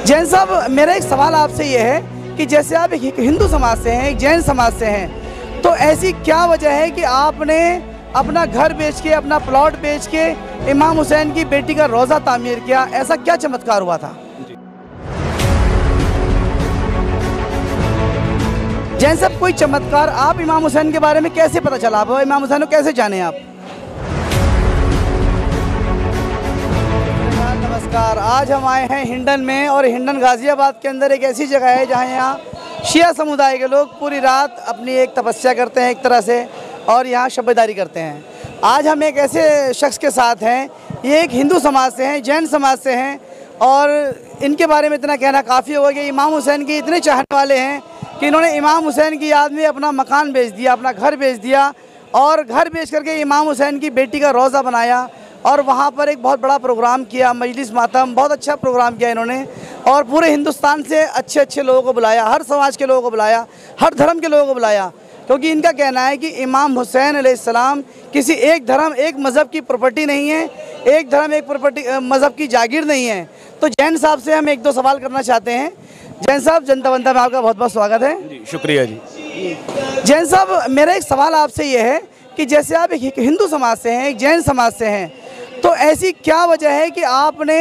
जैन साहब, मेरा एक सवाल आपसे ये है कि जैसे आप एक हिंदू समाज से हैं, एक जैन समाज से हैं, तो ऐसी क्या वजह है कि आपने अपना घर बेच के, अपना प्लॉट बेच के इमाम हुसैन की बेटी का रोज़ा तामीर किया? ऐसा क्या चमत्कार हुआ था? जैन साहब, कोई चमत्कार, आप इमाम हुसैन के बारे में कैसे पता चला? आप इमाम हुसैन को कैसे जाने आप? नमस्कार, आज हम आए हैं हिंडन में, और हिंडन गाज़ियाबाद के अंदर एक ऐसी जगह है जहाँ यहाँ शिया समुदाय के लोग पूरी रात अपनी एक तपस्या करते हैं एक तरह से, और यहाँ शबेदारी करते हैं। आज हम एक ऐसे शख्स के साथ हैं, ये एक हिंदू समाज से हैं, जैन समाज से हैं, और इनके बारे में इतना कहना काफ़ी होगा कि इमाम हुसैन के इतने चाहने वाले हैं कि इन्होंने इमाम हुसैन की याद में अपना मकान बेच दिया, अपना घर बेच दिया, और घर बेच करके इमाम हुसैन की बेटी का रोज़ा बनाया, और वहाँ पर एक बहुत बड़ा प्रोग्राम किया, मजलिस मातम, बहुत अच्छा प्रोग्राम किया इन्होंने, और पूरे हिंदुस्तान से अच्छे अच्छे लोगों को बुलाया, हर समाज के लोगों को बुलाया, हर धर्म के लोगों को बुलाया, क्योंकि इनका कहना है कि इमाम हुसैन अलैहिस्सलाम किसी एक धर्म, एक मज़हब की प्रॉपर्टी नहीं है, एक धर्म, एक प्रॉपर्टी, मज़हब की जागीर नहीं है। तो जैन साहब से हम एक दो सवाल करना चाहते हैं। जैन साहब, जनता बनता में आपका बहुत बहुत स्वागत है। जी, शुक्रिया जी। जैन साहब, मेरा एक सवाल आपसे ये है कि जैसे आप एक हिंदू समाज से हैं, एक जैन समाज से हैं, तो ऐसी क्या वजह है कि आपने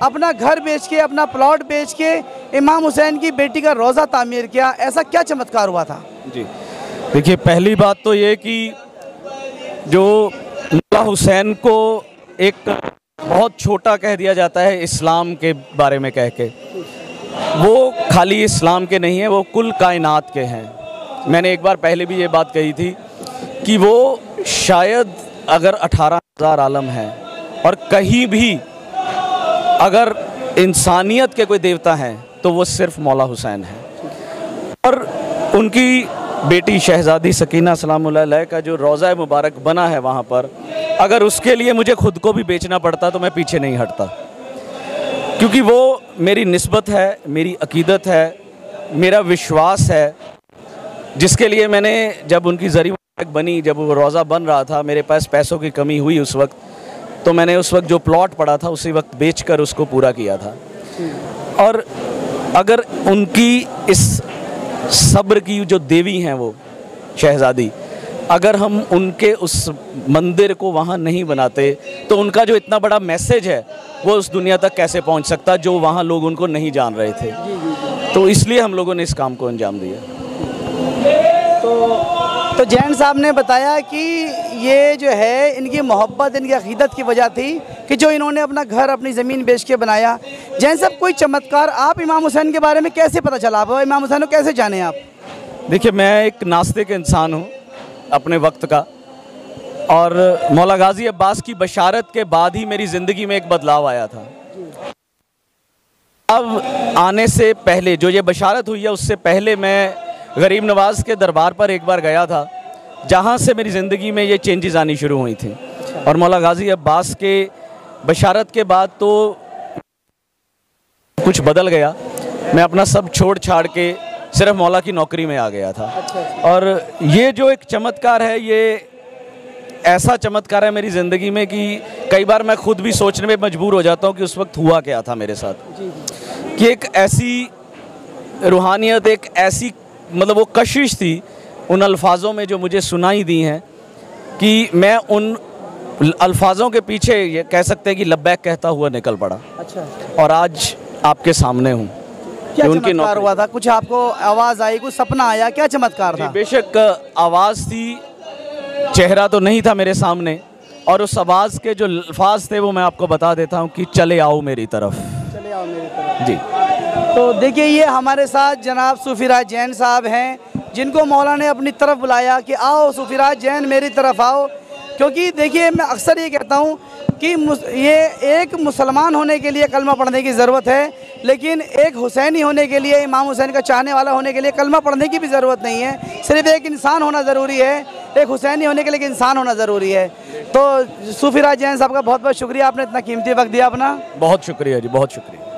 अपना घर बेच के, अपना प्लॉट बेच के इमाम हुसैन की बेटी का रोज़ा तामीर किया? ऐसा क्या चमत्कार हुआ था? जी, देखिए, पहली बात तो ये कि जो मौला हुसैन को एक बहुत छोटा कह दिया जाता है इस्लाम के बारे में कह के, वो खाली इस्लाम के नहीं है, वो कुल कायनात के हैं। मैंने एक बार पहले भी ये बात कही थी कि वो शायद अगर 18,000 आलम हैं और कहीं भी अगर इंसानियत के कोई देवता हैं तो वो सिर्फ मौला हुसैन है। और उनकी बेटी शहज़ादी सकीना सलामुल्लाह अलैहा का जो रोज़ा मुबारक बना है वहाँ पर, अगर उसके लिए मुझे खुद को भी बेचना पड़ता तो मैं पीछे नहीं हटता, क्योंकि वो मेरी निस्बत है, मेरी अकीदत है, मेरा विश्वास है, जिसके लिए मैंने, जब उनकी ज़री मुबारक बनी, जब वो रोज़ा बन रहा था, मेरे पास पैसों की कमी हुई उस वक्त, तो मैंने उस वक्त जो प्लॉट पड़ा था उसी वक्त बेचकर उसको पूरा किया था। और अगर उनकी इस सब्र की जो देवी हैं वो शहज़ादी, अगर हम उनके उस मंदिर को वहाँ नहीं बनाते तो उनका जो इतना बड़ा मैसेज है वो उस दुनिया तक कैसे पहुँच सकता, जो वहाँ लोग उनको नहीं जान रहे थे। तो इसलिए हम लोगों ने इस काम को अंजाम दिया। तो जैन साहब ने बताया कि ये जो है इनकी मोहब्बत, इनकी अक़ीदत की वजह थी कि जो इन्होंने अपना घर, अपनी ज़मीन बेच के बनाया। जैन साहब, कोई चमत्कार, आप इमाम हुसैन के बारे में कैसे पता चला? आप इमाम हुसैन को कैसे जाने आप? देखिए, मैं एक नास्तिक इंसान हूँ अपने वक्त का, और मौला गाज़ी अब्बास की बशारत के बाद ही मेरी ज़िंदगी में एक बदलाव आया था। अब आने से पहले, जो ये बशारत हुई है, उससे पहले मैं गरीब नवाज़ के दरबार पर एक बार गया था, जहाँ से मेरी ज़िंदगी में ये चेंजेस आनी शुरू हुई थी। और मौला गाज़ी अब्बास के बशारत के बाद तो कुछ बदल गया। मैं अपना सब छोड़ छाड़ के सिर्फ मौला की नौकरी में आ गया था। और ये जो एक चमत्कार है, ये ऐसा चमत्कार है मेरी ज़िंदगी में कि कई बार मैं खुद भी सोचने में मजबूर हो जाता हूँ कि उस वक्त हुआ क्या था मेरे साथ। कि एक ऐसी रूहानियत, एक ऐसी, मतलब वो कशिश थी उन अल्फाज़ों में जो मुझे सुनाई दी हैं, कि मैं उन अल्फाज़ों के पीछे ये कह सकते हैं कि लब्बैक कहता हुआ निकल पड़ा। अच्छा। और आज आपके सामने हूँ। क्या चमत्कार हुआ था? कुछ आपको आवाज़ आई, कुछ सपना आया, क्या चमत्कार था? बेशक आवाज़ थी, चेहरा तो नहीं था मेरे सामने, और उस आवाज़ के जो अल्फाज थे वो मैं आपको बता देता हूँ कि चले आओ मेरी तरफ, चले आओ मेरी तरफ। जी। तो देखिए, ये हमारे साथ जनाब सूफीराज जैन साहब हैं, जिनको मौला ने अपनी तरफ बुलाया कि आओ सूफीराज जैन, मेरी तरफ आओ। क्योंकि देखिए, मैं अक्सर ये कहता हूँ कि ये एक मुसलमान होने के लिए कलमा पढ़ने की ज़रूरत है, लेकिन एक हुसैनी होने के लिए, इमाम हुसैन का चाहने वाला होने के लिए कलमा पढ़ने की भी ज़रूरत नहीं है। सिर्फ एक इंसान होना ज़रूरी है, एक हुसैनी होने के लिए इंसान होना ज़रूरी है। तो सूफीराज जैन साहब का बहुत बहुत शुक्रिया, आपने इतना कीमती वक्त दिया अपना। बहुत शुक्रिया जी, बहुत शुक्रिया।